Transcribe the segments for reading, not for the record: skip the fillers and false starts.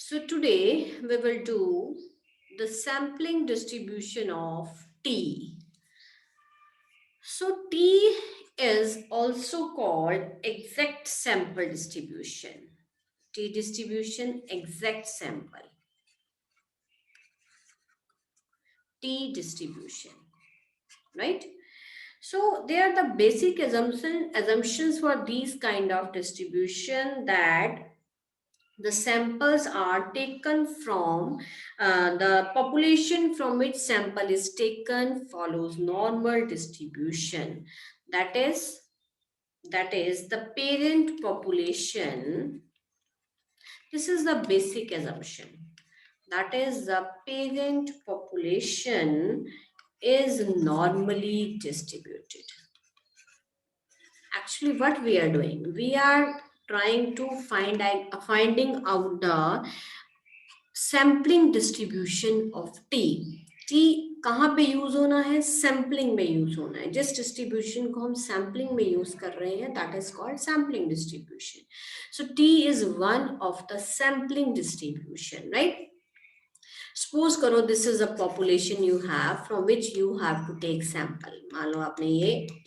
So today we will do the sampling distribution of T. So T is also called exact sample distribution. T distribution, exact sample. T distribution, right? So they are the basic assumptions for these kind of distribution, that the samples are taken from the population from which sample is taken follows normal distribution. That is the parent population. This is the basic assumption. That is, the parent population is normally distributed. Actually, what we are doing, we are trying to finding out the sampling distribution of T. T कहाँ पे use होना है? Sampling में use होना है. जिस distribution को हम सैम्पलिंग में यूज कर रहे हैं, that is called sampling distribution. So T is one of the sampling distribution, right? Suppose करो this is a population you have from which you have to take sample. मान लो आपने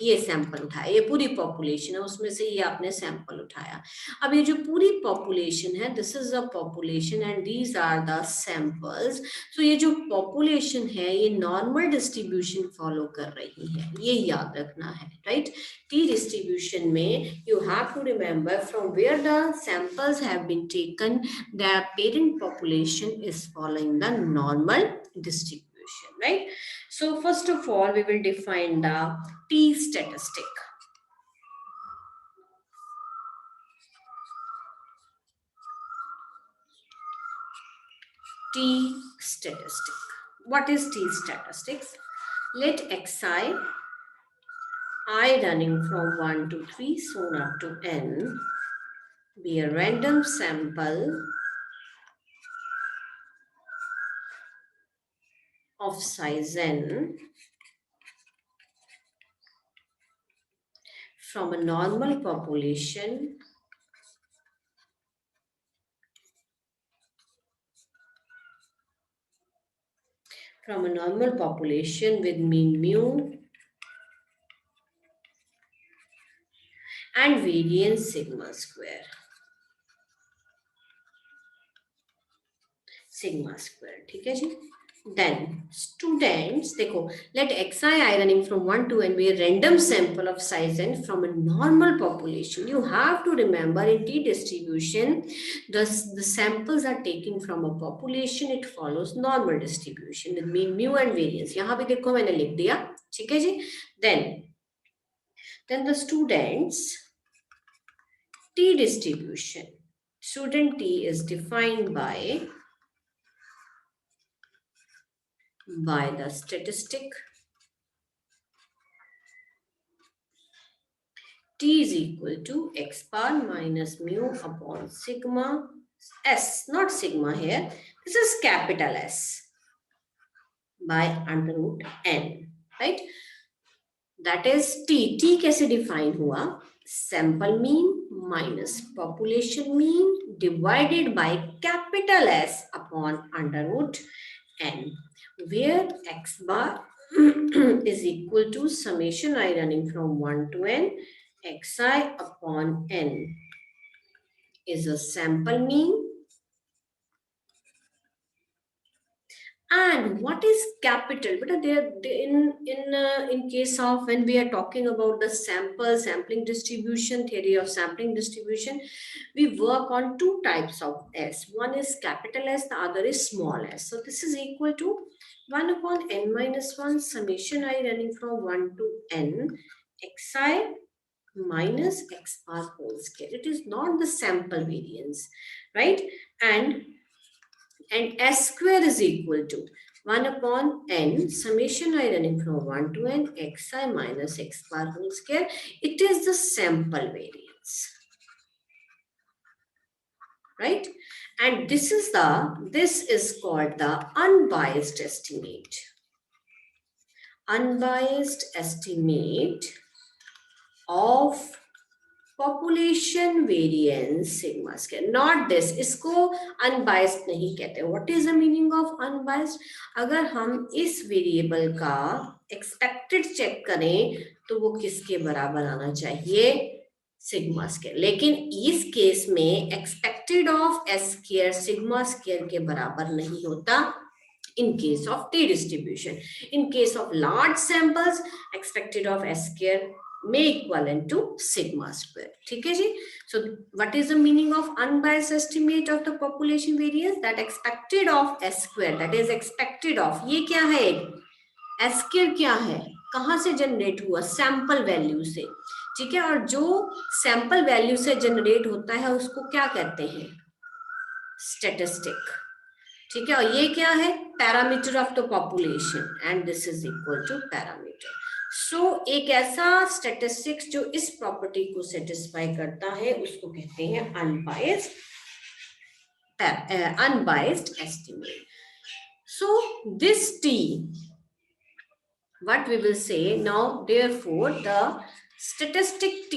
ये सैंपल उठाया, ये पूरी पॉपुलेशन है, उसमें से ये आपने सैंपल उठाया. अब ये जो पूरी पॉपुलेशन है, this is a population and these are the samples. सो ये जो पॉपुलेशन है, ये नॉर्मल डिस्ट्रीब्यूशन फॉलो कर रही है, ये याद रखना है, राइट? टी डिस्ट्रीब्यूशन में you have to remember from where the samples have been taken, the parent population is following the normal distribution, right? So first of all, we will define the T statistic. T statistic. What is T statistics? Let xi, I running from 1 to 3, so on up to n, be a random sample of size n from a normal population with mean mu and variance sigma square. ठीक है जी? Then students, देखो, let xi I running from 1 to n be a random sample of size n from a normal population. You have to remember in T distribution, the samples are taken from a population. It follows normal distribution with mean mu and variance. यहाँ भी देखो मैंने लिख दिया, ठीक है जी? Then the students T distribution. Student T is defined by the statistic. T is equal to x bar minus mu upon sigma s, not sigma here. This is capital S by under root n, right? That is T. T कैसे define हुआ? Sample mean minus population mean divided by capital S upon under root n, where x bar is equal to summation I running from 1 to n xi upon n is a sample mean. And what is capital? But in case of when we are talking about the sampling distribution, theory of sampling distribution, we work on two types of S. One is capital S, the other is small s. So this is equal to 1 upon n minus 1 summation I running from 1 to n xi minus x bar whole square. It is not the sample variance, right? And S square is equal to 1 upon n summation I running from 1 to n xi minus x bar whole square. It is the sample variance, right? And this is called the unbiased estimate. Unbiased estimate of population variance sigma square, not this, इसको unbiased नहीं कहते। What is the meaning of unbiased? अगर हम इस variable का expected check करें तो वो किसके बराबर आना चाहिए? Sigma square. लेकिन इस केस में expected of S square sigma square के बराबर नहीं होता in case of t distribution. In case of large samples, expected of s square may equivalent to sigma square. ठीक है जी? So what is the meaning of unbiased estimate of the population variance? That expected of s square, that is expected of, ये क्या है? s square क्या है? कहाँ से generate हुआ? सैंपल वैल्यू से। ठीक है, और जो सैंपल वैल्यू से जनरेट होता है उसको क्या कहते हैं? स्टैटिस्टिक। ठीक है, और ये क्या है? Parameter of the population, and this is equal to parameter. So एक ऐसा स्टैटिस्टिक्स जो इस प्रॉपर्टी को सेटिस्फाई करता है उसको कहते हैं unbiased estimate. So this t, what we will say now, therefore the statistic t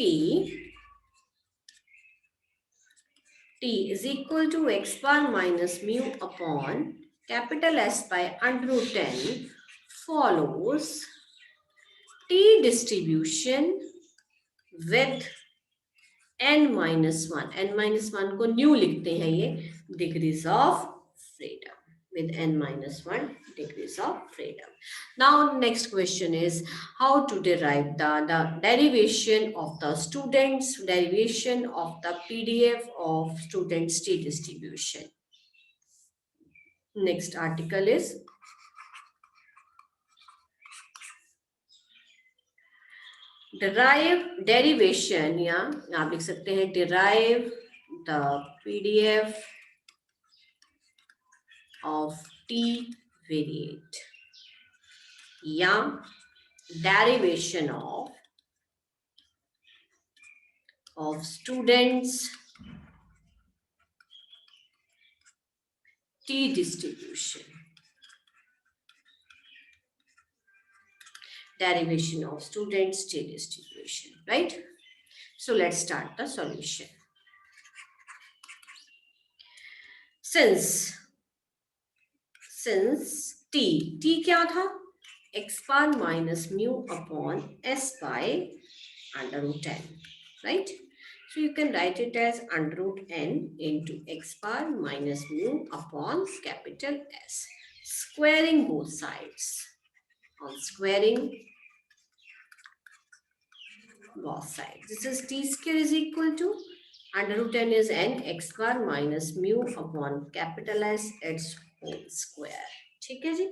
is equal to x bar minus mu upon capital S by under root 10 follows t distribution with n minus 1, n minus 1 को new लिखते हैं ये, degrees of freedom, with n minus 1 degrees of freedom. Now next question is how to derive the derivation of the students, derivation of the PDF of students t distribution. Next article is derivation, या आप लिख सकते हैं derive the PDF of t-variate, या derivation of students t distribution, derivation of students t distribution, right? So let's start the solution. Since t क्या था? x bar minus mu upon s by under root 10, right? So you can write it as under root n into x bar minus mu upon capital S, squaring both sides. On squaring both sides, this is t square is equal to under root n is n x bar minus mu upon capital S its whole square. ठीक है जी?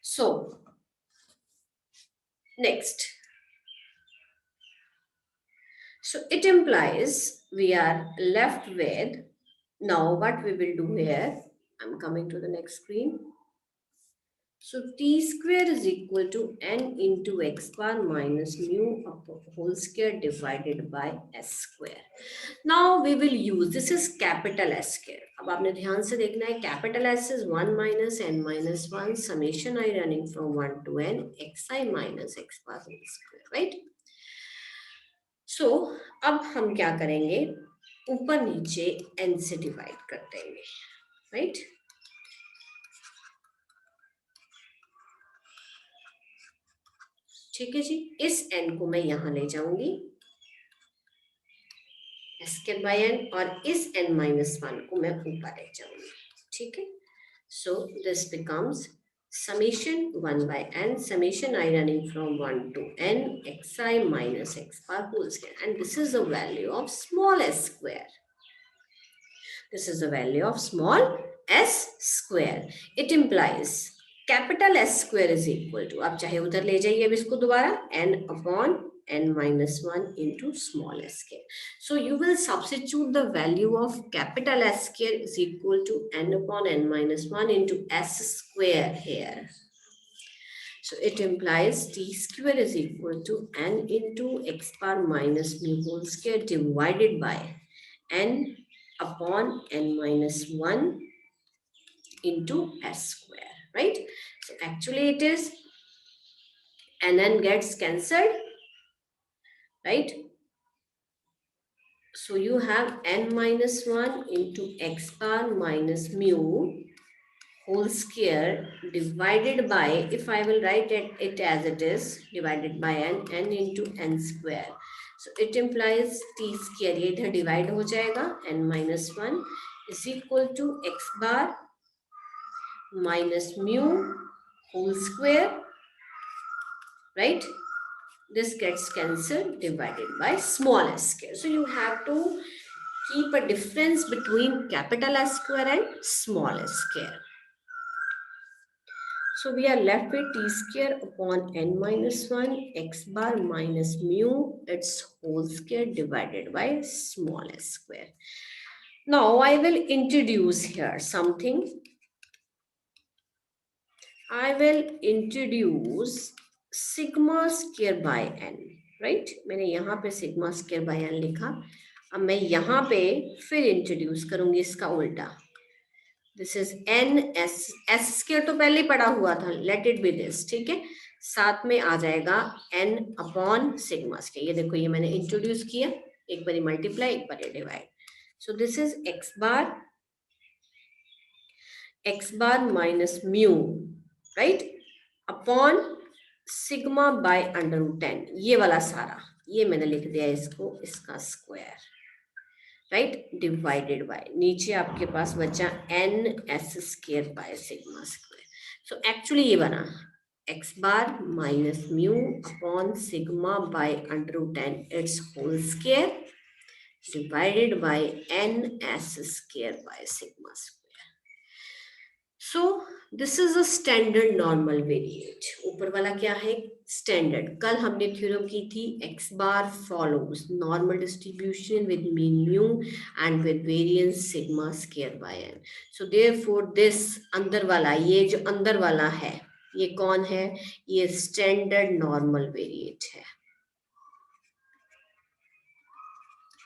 So next, so it implies we are left with, now what we will do here, I'm coming to the next screen. So t square is equal to n into x bar minus mu upon whole square divided by s square. Now we will use, this is capital S square. अब आपने ध्यान से देखना है, capital S is 1 minus n minus 1 summation I running from 1 to n xi minus x bar whole square, right? So अब हम क्या करेंगे, ऊपर नीचे n से डिवाइड कर देंगे, right? ठीक है जी, इस n को मैं यहां ले जाऊंगी s के by n, और इस n minus 1 को मैं ऊपर ले जाऊंगी, ठीक है? So this becomes summation 1 by n, summation I running from 1 to n xi minus x bar whole square, and this is the value of small s square. This is the value of small s square. It implies capital S square is equal to, आप चाहे उधर ले जाइए अब इसको दोबारा, n upon n minus 1 into small s square. So you will substitute the value of capital S square is equal to n upon n minus 1 into s square here. So it implies t square is equal to n into x bar minus mu whole square divided by n upon n minus 1 into s square, right? So actually it is n gets cancelled, right? So you have n minus 1 into x bar minus mu whole square divided by, if I will write it as it is, divided by n into n square. So it implies t square, ये इधर divide हो जाएगा, n minus 1 is equal to x bar minus mu whole square, right? This gets cancelled, divided by small s square. So you have to keep a difference between capital S square and small s square. So we are left with t square upon n minus 1 x bar minus mu its whole square divided by small s square. Now I will introduce here something. I will introduce sigma square by n, right? मैंने यहाँ पे sigma square by n लिखा. अब मैं यहाँ पे फिर introduce करूंगी इसका उल्टा. This is an S, S square तो पहले ही पड़ा हुआ था, लेट इट बी दिस, ठीक है. साथ में आ जाएगा एन अपॉन सिग्मा स्क्वायर. ये देखो, ये मैंने इंट्रोड्यूस किया, एक बार मल्टीप्लाई, एक बार divide. So this is X bar minus mu, right, upon sigma by under root 10. ये वाला सारा, ये मैंने लिख दिया इसको, इसका स्क्वायर, राइट, डिवाइडेड बाय, नीचे आपके पास बचा n s square by sigma square. So actually ये बना x bar minus mu upon sigma by under root 10 it's whole square divided by n s square by sigma square. So this is a standard normal variate. ऊपर वाला क्या है, standard. कल हमने theorem की थी x bar follows normal distribution with mean mu and with variance sigma square by n. So therefore this अंदर वाला, ये जो अंदर वाला है, ये कौन है, ये स्टैंडर्ड नॉर्मल वेरिएट है,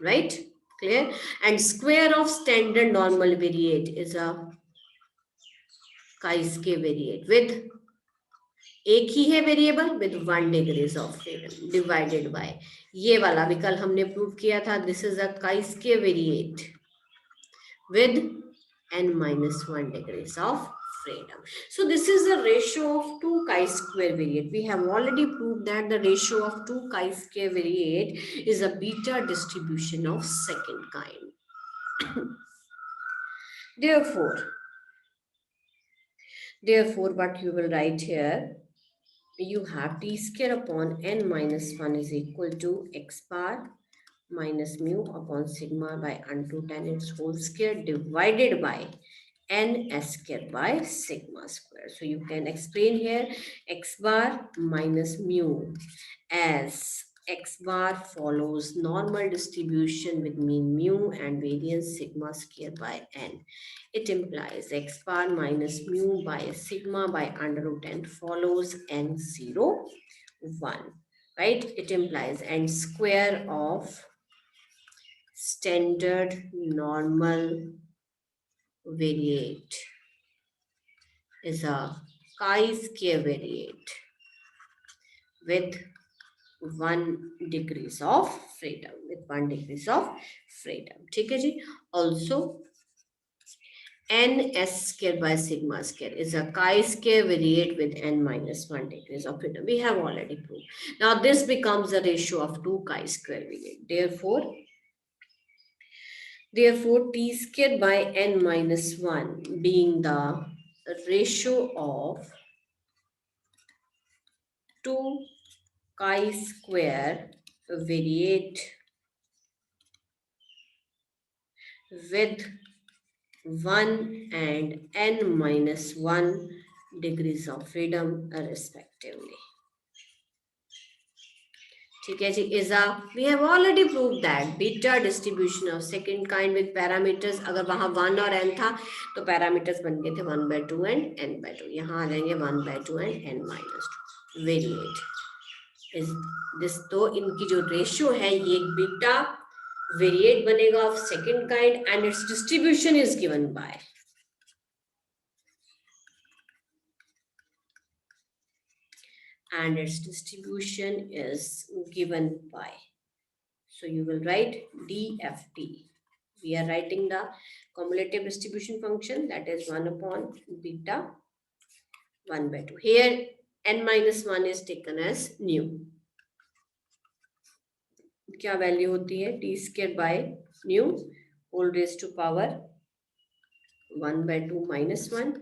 right, clear. And square of standard normal variate is a chi-square variate with एक ही है variable with 1 degrees of freedom divided by ये वाला भी कल हमने प्रूव किया था. This is a chi-square variate with n minus 1 degrees of freedom. So this is the ratio of two chi-square variate. We have already proved that the ratio of two chi-square variate is a beta distribution of second kind. Therefore, what you will write here, you have t square upon n minus 1 is equal to x bar minus mu upon sigma by unto 10 its whole square divided by n s square by sigma square. So you can explain here x bar minus mu as x bar follows normal distribution with mean mu and variance sigma square by n. It implies x bar minus mu by sigma by under root n follows n 0 1, right? It implies n square of standard normal variate is a chi-square variate with 1 degrees of freedom, with 1 degrees of freedom. ठीक है जी. Also n s square by sigma square is a chi-square variate with n minus 1 degrees of freedom. We have already proved. Now this becomes a ratio of two chi-square variate. Therefore, t square by n minus 1 being the ratio of two chi-square variate with 1 and n minus 1 degrees of freedom respectively. ठीक है जी. is a, we have already proved that beta distribution of second kind with parameters. अगर वहां 1 और n था तो parameters बन गए थे 1 by 2 and n by 2. यहाँ आ जाएंगे 1 by 2 and n minus 2. Variate is this. तो इनकी जो रेशियो है ये एक बीटा वेरिएट बनेगा of second kind and it's distribution is given by and its distribution is given by So you will write DFT. We are writing the cumulative distribution function, that is 1 upon beta 1 by 2. Here n minus 1 is taken as nu. क्या value होती है? T square by nu whole raise to power 1 by 2 minus 1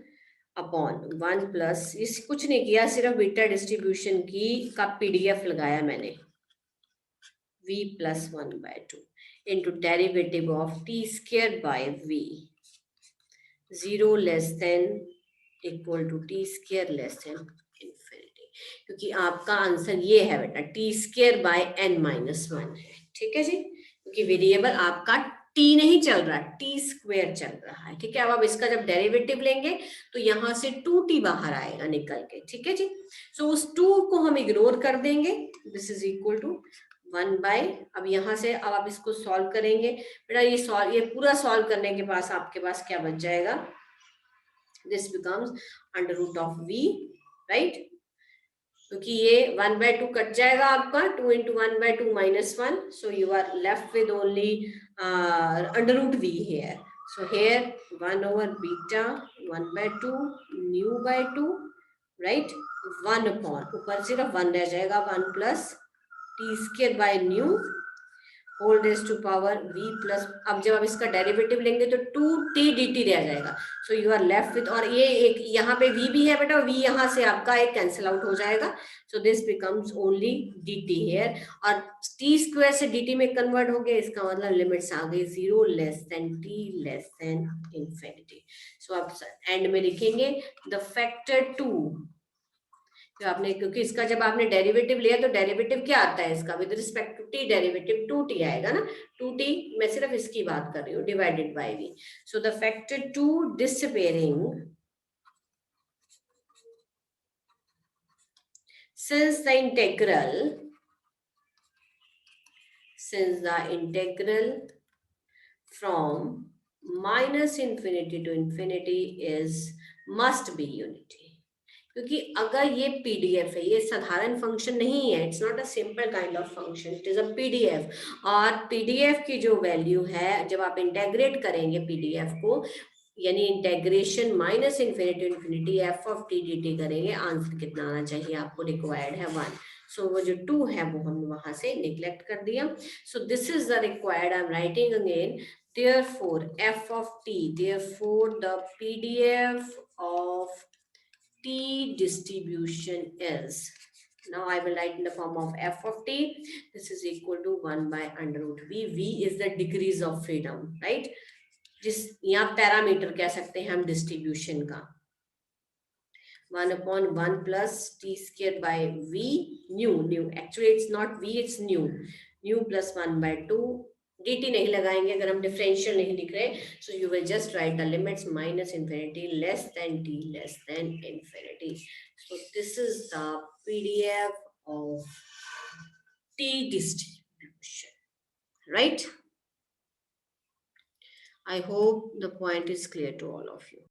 upon 1 plus, इस कुछ नहीं किया, सिर्फ beta distribution की का पीडीएफ लगाया मैंने, v plus 1 by 2 into derivative of t square by v, 0 less than equal to t square less than infinity, क्योंकि आपका आंसर ये है बेटा t square by n minus 1 है, ठीक है जी, क्योंकि वेरिएबल आपका t नहीं चल रहा, t स्क्वायर चल रहा है, ठीक है। अब आप इसका जब डेरिवेटिव लेंगे तो यहाँ से 2t बाहर आएगा निकल के, ठीक है जी। सो उस 2 को हम इग्नोर कर देंगे, this is equal to 1 by, अब यहाँ से अब आप इसको सॉल्व करेंगे बेटा, ये पूरा सॉल्व करने के पास आपके पास क्या बच जाएगा, this becomes under root of v, right, क्योंकि ये 1 by 2 कट जाएगा आपका, 2 into 1 by 2 minus 1, so you are left with only under root v here. So here 1 over beta 1 by 2 nu by 2, right, 1 upon, ऊपर सिर्फ 1 रह जाएगा, 1 plus t square by nu whole raise to power v plus, अब जब आप इसका derivative लेंगे तो 2t dt रह जाएगा, so you are left with, और ये एक यहाँ पे v भी है बेटा, v यहाँ से आपका एक कैंसिल आउट हो जाएगा, so this becomes only dt here, और t स्क्वायर से dt में कन्वर्ट हो गया, इसका मतलब लिमिट्स आ गई 0 less than t less than infinity. So आप एंड में लिखेंगे द फैक्टर 2, तो आपने, क्योंकि इसका जब आपने डेरिवेटिव लिया तो डेरिवेटिव क्या आता है इसका, with respect to t derivative 2t आएगा ना, 2t, मैं सिर्फ इसकी बात कर रही हूँ, divided by v, so the factor 2 disappearing since the integral from minus infinity to infinity is must be unity, क्योंकि अगर ये पीडीएफ है, ये साधारण फंक्शन नहीं है, it's not a simple kind of function, it is a PDF, और PDF की जो वैल्यू है जब आप इंटेग्रेट करेंगे पीडीएफ को, यानी integration minus infinity infinity F of T D T करेंगे, आंसर कितना आना चाहिए आपको, रिक्वायर्ड है 1, सो वो जो 2 है वो हमने वहां से निग्लेक्ट कर दिया, सो this is the required, I am writing again, therefore f of t, therefore the pdf of t distribution is, now I will write in the form of f of t, this is equal to 1 by under root v, v is the degrees of freedom, right, जिस यहाँ parameter कह सकते हैं हम distribution का, 1 upon 1 plus t square by v nu, actually it's not v, it's nu plus 1 by 2, dt नहीं लगाएंगे अगर हम डिफरेंशियल नहीं लिख रहे, so you will just write the limits minus infinity less than t less than infinity, so this is the PDF of t distribution, right? I hope the point is clear to all of you.